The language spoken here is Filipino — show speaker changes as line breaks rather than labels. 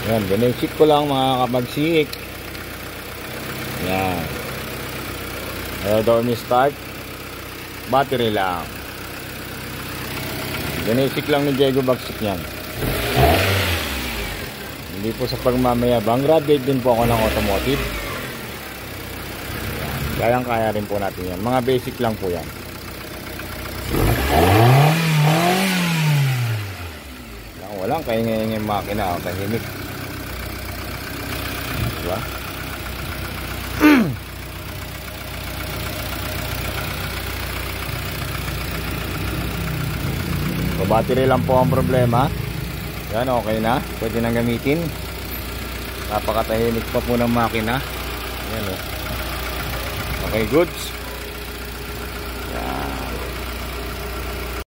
Yan, basic ko lang mga kabagsik. Yan. Ayaw daw start. Battery lang. Basic lang ni Diego Bagsik yan. Hindi po sa pagmamayabang. Graduate din po ako ng automotive. Yan. Kayang-kaya rin po natin yan. Mga basic lang po yan. Walang kaingay-ingay makina. Tahimik. Diba? So, battery lang po ang problema. Yan, okay na. Pwede nang gamitin. Napakatahimik pa po ng makina. Yan, oh. Okay, goods.